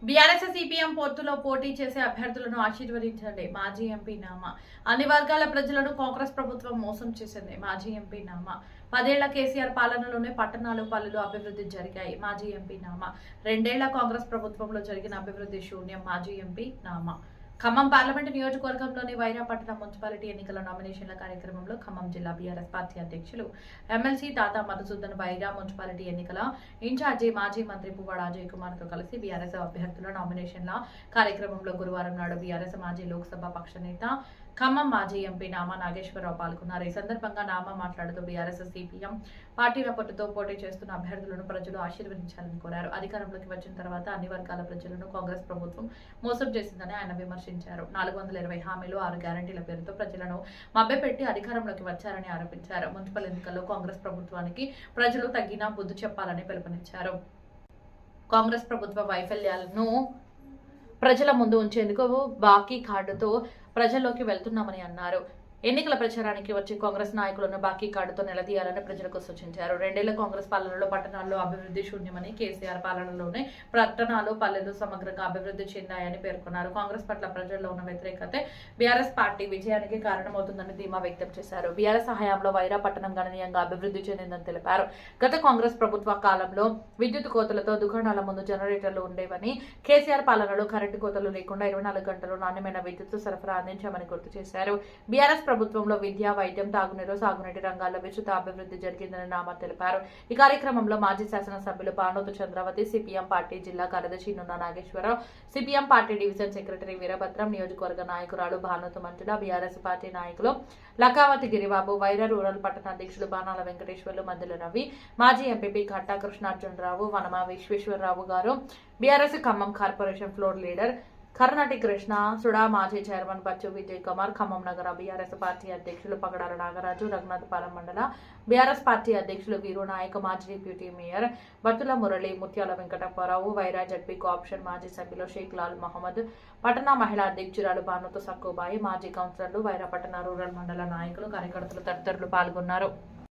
BRS CPM పొత్తులో పోటీ చేసే అభ్యర్థులను ఆశీర్వదించండి. మాజీ ఎంపీ నామా. అన్ని వర్గాల ప్రజలను కాంగ్రెస్ ప్రభుత్వం మోసం చేసింది. మాజీ ఎంపీ నామా. 10 ఏళ్ల కేసీఆర్ పాలనలోనే పట్టణాలు పల్లెలు అభివృద్ధి జరిగాయి. మాజీ ఎంపీ నామా. 2 ఏళ్ల కాంగ్రెస్ ప్రభుత్వంలో జరిగిన అభివృద్ధి శూన్యం. మాజీ ఎంపీ నామా. ఖమ్మం పార్లమెంటు నియోజకవర్గంలోని వైరాపట్నం మున్సిపాలిటీ ఎన్నికల నామినేషన్ల కార్యక్రమంలో ఖమ్మం జిల్లా బీఆర్ఎస్ పార్టీ అధ్యక్షులు ఎమ్మెల్సీ తాతా మధుసూదన్ వైరా మున్సిపాలిటీ ఎన్నికల ఇన్ఛార్జి మాజీ మంత్రి పువ్వాడ అజయ్ కుమార్ తో కలిసి బీఆర్ఎస్ అభ్యర్థుల నామినేషన్ల కార్యక్రమంలో గురువారం నాడు బీఆర్ఎస్ మాజీ లోక్సభ పక్ష నేత ఖమ్మం మాజీ ఎంపీ నామా నాగేశ్వరరావు పాల్గొన్నారు. ఈ సందర్భంగా నామా మాట్లాడుతూ బీఆర్ఎస్ సిపిఎం పార్టీల పొత్తుతో పోటీ చేస్తున్న అభ్యర్థులను ప్రజలు ఆశీర్వదించాలని కోరారు. అధికారంలోకి వచ్చిన తర్వాత అన్ని వర్గాల ప్రజలను కాంగ్రెస్ ప్రభుత్వం మోసం చేసిందని ఆయన విమర్శించారు. 420 హామీలు 6 గ్యారంటీల పేరుతో ప్రజలను మభ్యపెట్టి అధికారంలోకి వచ్చారని ఆరోపించారు. మున్సిపల్ ఎన్నికల్లో కాంగ్రెస్ ప్రభుత్వానికి ప్రజలు తగిన బుద్ధి చెప్పాలని పిలుపునిచ్చారు. కాంగ్రెస్ ప్రభుత్వ వైఫల్యాలను ప్రజల ముందు ఉంచేందుకు బాకీ కార్డుతో ప్రజల్లోకి వెళ్తున్నామని అన్నారు. ఎన్నికల ప్రచారానికి వచ్చి కాంగ్రెస్ నాయకులను బాకీ కార్డుతో నిలదీయాలని ప్రజలకు సూచించారు. 2 ఏళ్ల కాంగ్రెస్ పాలనలో పట్టణాల్లో అభివృద్ధి శూన్యమని, కేసీఆర్ పాలనలోనే పట్టణాలు పల్లెలు సమగ్రంగా అభివృద్ధి చెందాయని పేర్కొన్నారు. కాంగ్రెస్ పట్ల ప్రజల్లో ఉన్న వ్యతిరేకత బీఆర్ఎస్ పార్టీ విజయానికి కారణమవుతుందని ధీమా వ్యక్తం చేశారు. బీఆర్ఎస్ హయాంలో వైరా పట్టణం గణనీయంగా అభివృద్ధి చెందిందని తెలిపారు. గత కాంగ్రెస్ ప్రభుత్వ కాలంలో విద్యుత్ కోతలతో దుకాణాల ముందు జనరేటర్లు ఉండేవని, కేసీఆర్ పాలనలో కరెంటు కోతలు లేకుండా 24 గంటలు నాణ్యమైన విద్యుత్ సరఫరా అందించామని గుర్తు చేశారు. బీఆర్ఎస్ ప్రభుత్వంలో విద్య, వైద్యం, తాగునీరు, సాగునీటి రంగాల్లో విస్తృత అభివృద్ధి జరిగిందని నామా తెలిపారు. ఈ కార్యక్రమంలో మాజీ శాసనసభ్యులు భానోతు చంద్రావతి, సిపిఎం పార్టీ జిల్లా కార్యదర్శి Nunna Nageswararao, CPM party division secretary Veerabhadram, నియోజకవర్గ నాయకురాలు భానోతు మంజుల, బీఆర్ఎస్ పార్టీ నాయకులు లకావతి గిరిబాబు, వైరా రూరల్ పట్టణ అధ్యక్షులు బాణాల వెంకటేశ్వర్లు, మధ్యల రవి, మాజీ ఎంపీపీ కట్టా కృష్ణార్జునరావు, వనమా విశ్వేశ్వరరావు గారు, BRS Khammam corporation floor leader Karnati Krishna, SUDA మాజీ చైర్మన్ బచ్చు విజయ్ కుమార్, ఖమ్మం నగర బీఆర్ఎస్ పార్టీ అధ్యక్షులు పగడాల నాగరాజు, రఘునాథపాలెం మండల బీఆర్ఎస్ పార్టీ అధ్యక్షులు వీరు నాయక్, మాజీ డిప్యూటీ మేయర్ బత్తుల మురళి, ముత్యాల వెంకటప్పారావు, వైరా జడ్పీ కోఆప్షన్ మాజీ సభ్యులు షేక్ లాల్ మహమ్మద్, పట్టణ మహిళా అధ్యక్షురాలు భానుతో సక్కుబాయి, మాజీ కౌన్సిలర్లు, వైరా పట్టణ రూరల్ మండల నాయకులు, కార్యకర్తలు తదితరులు పాల్గొన్నారు.